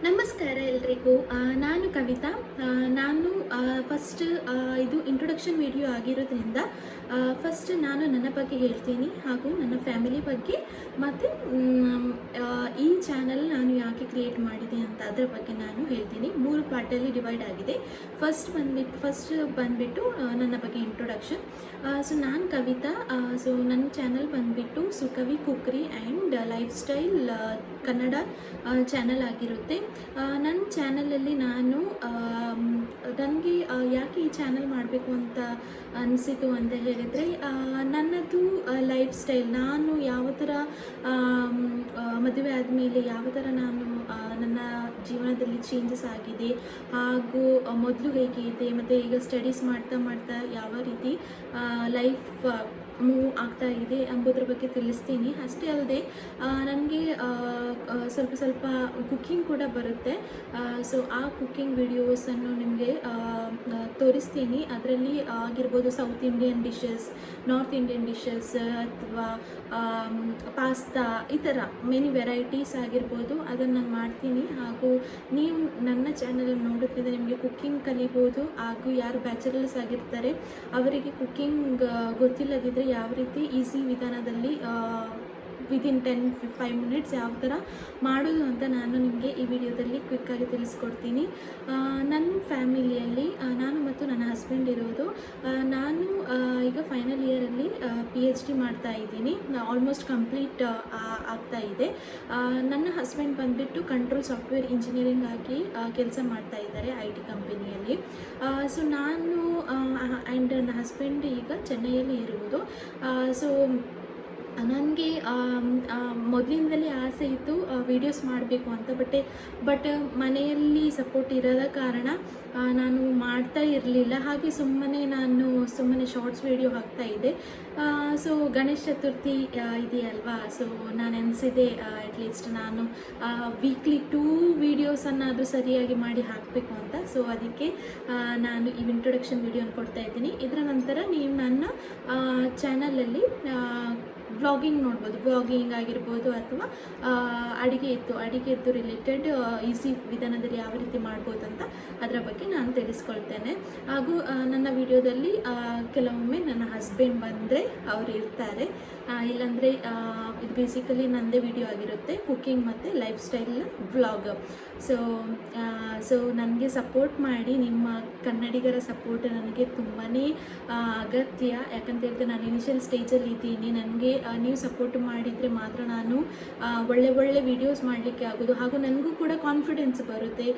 ನಮಸ್ಕಾರ ಎಲ್ರಿಗೂ. ನಾನು ಕವಿತಾ. ನಾನು ಫಸ್ಟ್ ಇದು ಇಂಟ್ರೊಡಕ್ಷನ್ ವಿಡಿಯೋ ಆಗಿರೋದ್ರಿಂದ ಫಸ್ಟ್ ನಾನು ನನ್ನ ಬಗ್ಗೆ ಹೇಳ್ತೀನಿ ಹಾಗೂ ನನ್ನ ಫ್ಯಾಮಿಲಿ ಬಗ್ಗೆ, ಮತ್ತು ಈ ಚಾನಲ್ ನಾನು ಯಾಕೆ ಕ್ರಿಯೇಟ್ ಮಾಡಿದೆ ಅಂತ ಅದರ ಬಗ್ಗೆ ನಾನು ಹೇಳ್ತೀನಿ. 3 ಪಾರ್ಟಲ್ಲಿ ಡಿವೈಡ್ ಆಗಿದೆ. ಫಸ್ಟ್ ಬಂದುಬಿಟ್ಟು ನನ್ನ ಬಗ್ಗೆ ಇಂಟ್ರೊಡಕ್ಷನ್. ಸೊ ನಾನು ಕವಿತಾ. ಸೊ ನನ್ನ ಚಾನಲ್ ಬಂದುಬಿಟ್ಟು Sukavi cookery and lifestyle Kannada channel ಆಗಿರುತ್ತೆ. ನನ್ನ ಚಾನಲಲ್ಲಿ ನಾನು ನನಗೆ ಯಾಕೆ ಈ ಚಾನಲ್ ಮಾಡಬೇಕು ಅಂತ ಅನಿಸಿತು ಅಂತ ಹೇಳಿದರೆ, ನನ್ನದು ಲೈಫ್ ಸ್ಟೈಲ್, ನಾನು ಯಾವ ಥರ ಮದುವೆ ಆದಮೇಲೆ ಯಾವ ಥರ ನಾನು ನನ್ನ ಜೀವನದಲ್ಲಿ ಚೇಂಜಸ್ ಆಗಿದೆ, ಹಾಗೂ ಮೊದಲು ಹೇಗೆ ಇದೆ, ಮತ್ತು ಈಗ ಸ್ಟಡೀಸ್ ಮಾಡ್ತಾ ಮಾಡ್ತಾ ಯಾವ ರೀತಿ ಲೈಫ್ ಮೂವ್ ಆಗ್ತಾ ಇದೆ ಎಂಬುದ್ರ ಬಗ್ಗೆ ತಿಳಿಸ್ತೀನಿ. ಅಷ್ಟೇ ಅಲ್ಲದೆ ನನಗೆ ಸ್ವಲ್ಪ ಕುಕ್ಕಿಂಗ್ ಕೂಡ ಬರುತ್ತೆ. ಸೊ ಆ ಕುಕ್ಕಿಂಗ್ ವಿಡಿಯೋಸನ್ನು ನಿಮಗೆ ತೋರಿಸ್ತೀನಿ. ಅದರಲ್ಲಿ ಆಗಿರ್ಬೋದು south Indian dishes, north Indian dishes, ಅಥವಾ ಪಾಸ್ತಾ, ಈ ಥರ ಮೆನಿ ವೆರೈಟೀಸ್ ಆಗಿರ್ಬೋದು, ಅದನ್ನು ನಾನು ಮಾಡ್ತೀನಿ. ಹಾಗೂ ನೀವು ನನ್ನ ಚಾನಲನ್ನು ನೋಡೋದ್ರಿಂದ ನಿಮಗೆ ಕುಕ್ಕಿಂಗ್ ಕಲಿಬೋದು. ಹಾಗೂ ಯಾರು ಬ್ಯಾಚಲರ್ಸ್ ಆಗಿರ್ತಾರೆ ಅವರಿಗೆ ಕುಕ್ಕಿಂಗ್ ಗೊತ್ತಿಲ್ಲದಿದ್ದರೆ ಯಾವ ರೀತಿ ಈಸಿ ವಿಧಾನದಲ್ಲಿ ವಿದಿನ್ 10-5 ಮಿನಿಟ್ಸ್ ಯಾವ ಥರ ಮಾಡೋದು ಅಂತ ನಾನು ನಿಮಗೆ ಈ ವಿಡಿಯೋದಲ್ಲಿ ಕ್ವಿಕ್ಕಾಗಿ ತಿಳಿಸ್ಕೊಡ್ತೀನಿ. ನನ್ನ ಫ್ಯಾಮಿಲಿಯಲ್ಲಿ ನಾನು ಮತ್ತು ನನ್ನ ಹಸ್ಬೆಂಡ್ ಇರೋದು. ನಾನು ಈಗ ಫೈನಲ್ ಇಯರಲ್ಲಿ PhD ಮಾಡ್ತಾ ಇದ್ದೀನಿ. ಆಲ್ಮೋಸ್ಟ್ ಕಂಪ್ಲೀಟ್ ಆಗ್ತಾ ಇದೆ. ನನ್ನ ಹಸ್ಬೆಂಡ್ ಬಂದುಬಿಟ್ಟು ಕಂಟ್ರೋಲ್ ಸಾಫ್ಟ್ವೇರ್ ಇಂಜಿನಿಯರಿಂಗ್ ಆಗಿ ಕೆಲಸ ಮಾಡ್ತಾ ಇದ್ದಾರೆ IT ಕಂಪನಿಯಲ್ಲಿ. ಸೊ ನಾನು ಆ್ಯಂಡ್ ನನ್ನ ಹಸ್ಬೆಂಡ್ ಈಗ ಚೆನ್ನೈಯಲ್ಲಿ ಇರುವುದು. ಸೊ ನನಗೆ ಮೊದಲಿಂದಲೇ ಆಸೆ ಇತ್ತು ವೀಡಿಯೋಸ್ ಮಾಡಬೇಕು ಅಂತ. ಬಟ್ ಮನೆಯಲ್ಲಿ ಸಪೋರ್ಟ್ ಇರೋದ ಕಾರಣ ನಾನು ಮಾಡ್ತಾ ಇರಲಿಲ್ಲ. ಹಾಗೆ ಸುಮ್ಮನೆ ಶಾರ್ಟ್ಸ್ ವೀಡಿಯೋ ಹಾಕ್ತಾಯಿದ್ದೆ. ಸೊ ಗಣೇಶ ಚತುರ್ಥಿ ಇದೆಯಲ್ವಾ, ಸೊ ನಾನು ಅನಿಸಿದೆ ಅಟ್ಲೀಸ್ಟ್ ನಾನು ವೀಕ್ಲಿ 2 ವೀಡಿಯೋಸನ್ನಾದರೂ ಸರಿಯಾಗಿ ಮಾಡಿ ಹಾಕಬೇಕು ಅಂತ. ಸೊ ಅದಕ್ಕೆ ನಾನು ಈ ಇಂಟ್ರೊಡಕ್ಷನ್ ವೀಡಿಯೋನ ಕೊಡ್ತಾ ಇದ್ದೀನಿ. ಇದರ ನಂತರ ನೀವು ನನ್ನ ಚಾನಲಲ್ಲಿ ವ್ಲಾಗಿಂಗ್ ನೋಡ್ಬೋದು. ವ್ಲಾಗಿಂಗ್ ಆಗಿರ್ಬೋದು, ಅಥವಾ ಅಡಿಗೆದ್ದು ರಿಲೇಟೆಡ್ ಈಸಿ ವಿಧಾನದಲ್ಲಿ ಯಾವ ರೀತಿ ಮಾಡ್ಬೋದು ಅಂತ ಅದರ ಬಗ್ಗೆ ನಾನು ತಿಳಿಸ್ಕೊಳ್ತೇನೆ. ಹಾಗೂ ನನ್ನ ವಿಡಿಯೋದಲ್ಲಿ ಕೆಲವೊಮ್ಮೆ ನನ್ನ ಹಸ್ಬೆಂಡ್ ಬಂದರೆ ಅವರು ಇರ್ತಾರೆ, ಇಲ್ಲಾಂದರೆ ಇದು ಬೇಸಿಕಲಿ ನನ್ನದೇ ವಿಡಿಯೋ ಆಗಿರುತ್ತೆ, ಕುಕ್ಕಿಂಗ್ ಮತ್ತು ಲೈಫ್ ಸ್ಟೈಲ್ ವ್ಲಾಗ್. ಸೊ ನನಗೆ ಸಪೋರ್ಟ್ ಮಾಡಿ. ನಿಮ್ಮ ಕನ್ನಡಿಗರ ಸಪೋರ್ಟ್ ನನಗೆ ತುಂಬಾ ಅಗತ್ಯ. ಯಾಕಂತ ಹೇಳಿದ್ರೆ ನಾನು ಇನಿಷಿಯಲ್ ಸ್ಟೇಜಲ್ಲಿ ಇದ್ದೀನಿ. ನನಗೆ ನೀವು ಸಪೋರ್ಟ್ ಮಾಡಿದರೆ ಮಾತ್ರ ನಾನು ಒಳ್ಳೆ ವೀಡಿಯೋಸ್ ಮಾಡಲಿಕ್ಕೆ ಆಗೋದು. ಹಾಗೂ ನನಗೂ ಕೂಡ ಕಾನ್ಫಿಡೆನ್ಸ್ ಬರುತ್ತೆ.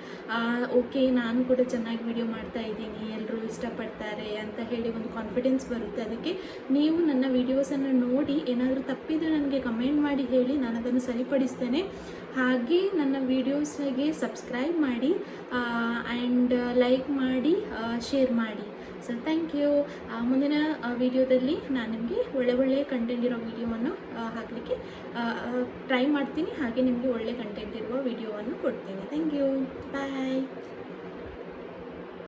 ಓಕೆ, ನಾನು ಕೂಡ ಚೆನ್ನಾಗಿ ವಿಡಿಯೋ ಮಾಡ್ತಾ ಇದ್ದೀನಿ, ಎಲ್ಲರೂ ಇಷ್ಟಪಡ್ತಾರೆ ಅಂತ ಹೇಳಿ ಒಂದು ಕಾನ್ಫಿಡೆನ್ಸ್ ಬರುತ್ತೆ. ಅದಕ್ಕೆ ನೀವು ನನ್ನ ವೀಡಿಯೋಸನ್ನು ನೋಡಿ ಏನಾದರೂ ತಪ್ಪಿದರೆ ನನಗೆ ಕಮೆಂಟ್ ಮಾಡಿ ಹೇಳಿ, ನಾನು ಅದನ್ನು ಸರಿಪಡಿಸ್ತೇನೆ. ಹಾಗೆ ನನ್ನ ವೀಡಿಯೋಸ್ಗೆ ಸಬ್ಸ್ಕ್ರೈಬ್ ಮಾಡಿ ಆ್ಯಂಡ್ ಲೈಕ್ ಮಾಡಿ, ಶೇರ್ ಮಾಡಿ. So thank you. ಮುಂದಿನ ವಿಡಿಯೋದಲ್ಲಿ ನಾನು ನಿಮಗೆ ಒಳ್ಳೆಯ ಕಂಟೆಂಟ್ ಇರೋ ವಿಡಿಯೋವನ್ನು ಹಾಕಲಿಕ್ಕೆ ಟ್ರೈ ಮಾಡ್ತೀನಿ. ಹಾಗೆ ನಿಮಗೆ ಒಳ್ಳೆ ಕಂಟೆಂಟ್ ಇರುವ ವಿಡಿಯೋವನ್ನು ಕೊಡ್ತೀನಿ. Thank you. ಬಾಯ್.